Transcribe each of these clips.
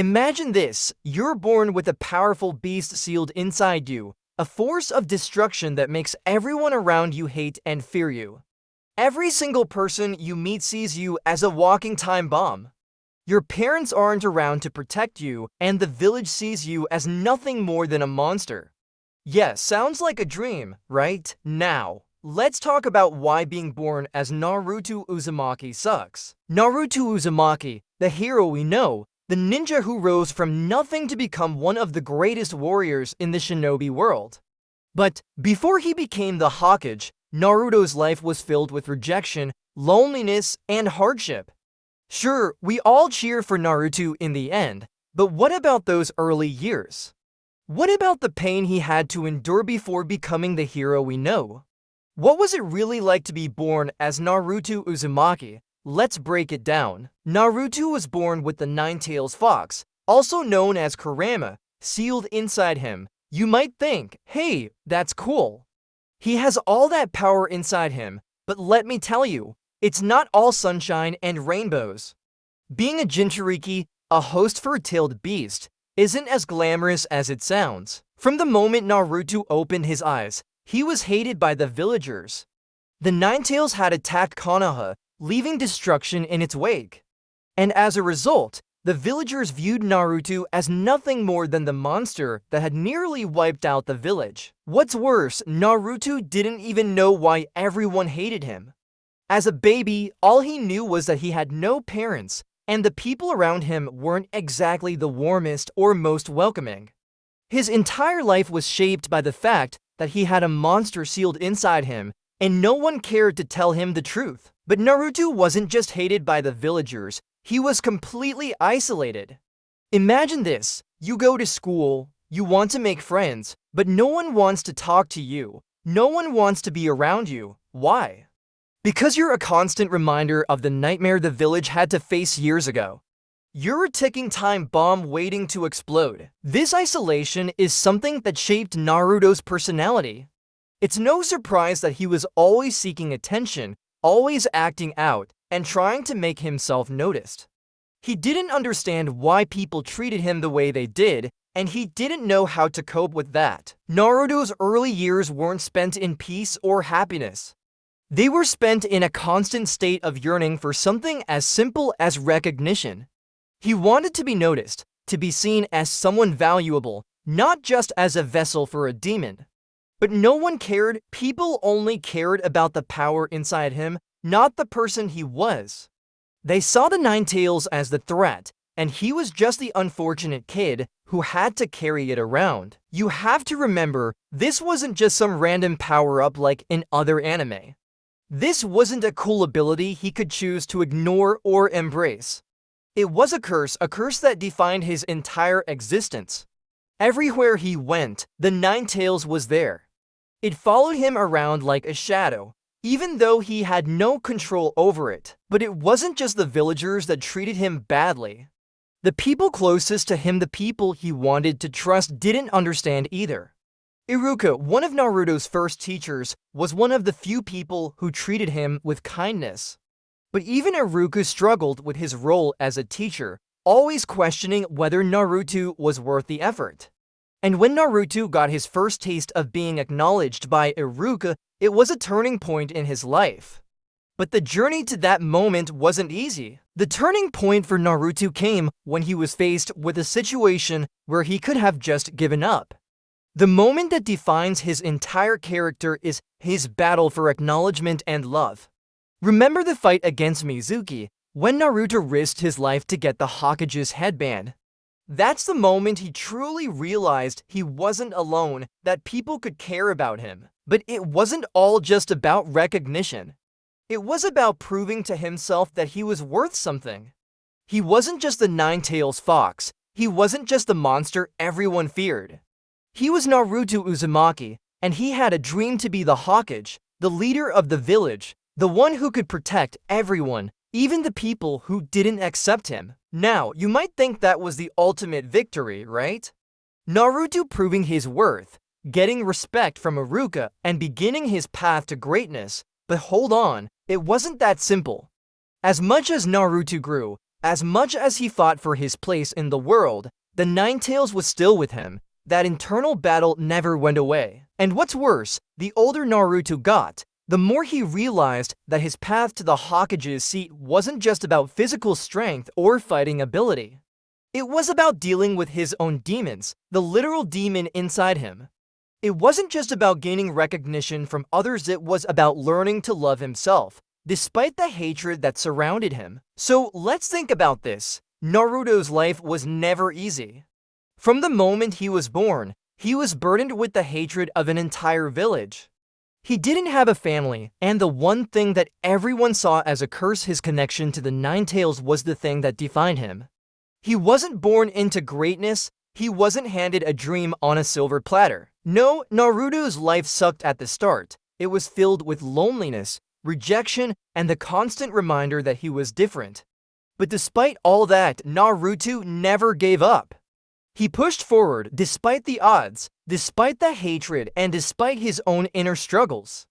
Imagine this, you're born with a powerful beast sealed inside you, a force of destruction that makes everyone around you hate and fear you. Every single person you meet sees you as a walking time bomb. Your parents aren't around to protect you, and the village sees you as nothing more than a monster. Yeah, sounds like a dream, right? Now, let's talk about why being born as Naruto Uzumaki sucks. Naruto Uzumaki, the hero we know, the ninja who rose from nothing to become one of the greatest warriors in the shinobi world. But before he became the Hokage, Naruto's life was filled with rejection, loneliness, and hardship. Sure, we all cheer for Naruto in the end, but what about those early years? What about the pain he had to endure before becoming the hero we know? What was it really like to be born as Naruto Uzumaki? Let's break it down. Naruto was born with the nine-tails fox, also known as Kurama, sealed inside him. You might think, hey, that's cool. He has all that power inside him, but let me tell you, it's not all sunshine and rainbows. Being a Jinchuriki, a host for a tailed beast, isn't as glamorous as it sounds. From the moment Naruto opened his eyes, he was hated by the villagers. The Nine-Tails had attacked Konoha, leaving destruction in its wake. And as a result, the villagers viewed Naruto as nothing more than the monster that had nearly wiped out the village. What's worse, Naruto didn't even know why everyone hated him. As a baby, all he knew was that he had no parents, and the people around him weren't exactly the warmest or most welcoming. His entire life was shaped by the fact that he had a monster sealed inside him, and no one cared to tell him the truth. But Naruto wasn't just hated by the villagers, he was completely isolated. Imagine this, you go to school, you want to make friends, but no one wants to talk to you. No one wants to be around you. Why? Because you're a constant reminder of the nightmare the village had to face years ago. You're a ticking time bomb waiting to explode. This isolation is something that shaped Naruto's personality. It's no surprise that he was always seeking attention, always acting out, and trying to make himself noticed. He didn't understand why people treated him the way they did, and he didn't know how to cope with that. Naruto's early years weren't spent in peace or happiness. They were spent in a constant state of yearning for something as simple as recognition. He wanted to be noticed, to be seen as someone valuable, not just as a vessel for a demon. But no one cared. People only cared about the power inside him, not the person he was. They saw the Nine-Tails as the threat, and he was just the unfortunate kid who had to carry it around. You have to remember, this wasn't just some random power-up like in other anime. This wasn't a cool ability he could choose to ignore or embrace. It was a curse that defined his entire existence. Everywhere he went, the Nine-Tails was there. It followed him around like a shadow, even though he had no control over it. But it wasn't just the villagers that treated him badly. The people closest to him, the people he wanted to trust, didn't understand either. Iruka, one of Naruto's first teachers, was one of the few people who treated him with kindness. But even Iruka struggled with his role as a teacher, always questioning whether Naruto was worth the effort. And when Naruto got his first taste of being acknowledged by Iruka, it was a turning point in his life. But the journey to that moment wasn't easy. The turning point for Naruto came when he was faced with a situation where he could have just given up. The moment that defines his entire character is his battle for acknowledgement and love. Remember the fight against Mizuki, when Naruto risked his life to get the Hokage's headband? That's the moment he truly realized he wasn't alone, that people could care about him. But it wasn't all just about recognition. It was about proving to himself that he was worth something. He wasn't just the Nine-Tails fox. He wasn't just the monster everyone feared. He was Naruto Uzumaki, and he had a dream to be the Hokage, the leader of the village, the one who could protect everyone, even the people who didn't accept him. Now, you might think that was the ultimate victory, right? Naruto proving his worth, getting respect from Iruka, and beginning his path to greatness. But hold on, it wasn't that simple. As much as Naruto grew, As much as he fought for his place in the world, the Ninetales was still with him. That internal battle never went away. And what's worse, the older Naruto got, the more he realized that his path to the Hokage's seat wasn't just about physical strength or fighting ability. It was about dealing with his own demons, the literal demon inside him. It wasn't just about gaining recognition from others, it was about learning to love himself, despite the hatred that surrounded him. So let's think about this. Naruto's life was never easy. From the moment he was born, he was burdened with the hatred of an entire village. He didn't have a family, and the one thing that everyone saw as a curse, his connection to the Ninetales, was the thing that defined him. He wasn't born into greatness, he wasn't handed a dream on a silver platter. No, Naruto's life sucked at the start. It was filled with loneliness, rejection, and the constant reminder that he was different. But despite all that, Naruto never gave up. He pushed forward despite the odds, despite the hatred, and despite his own inner struggles.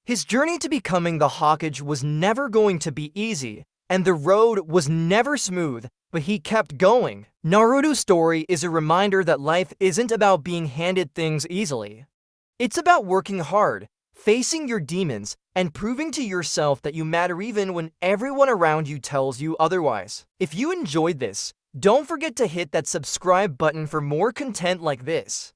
His journey to becoming the Hokage was never going to be easy, and the road was never smooth, but he kept going. Naruto's story is a reminder that life isn't about being handed things easily. It's about working hard, facing your demons, and proving to yourself that you matter even when everyone around you tells you otherwise. If you enjoyed this, don't forget to hit that subscribe button for more content like this.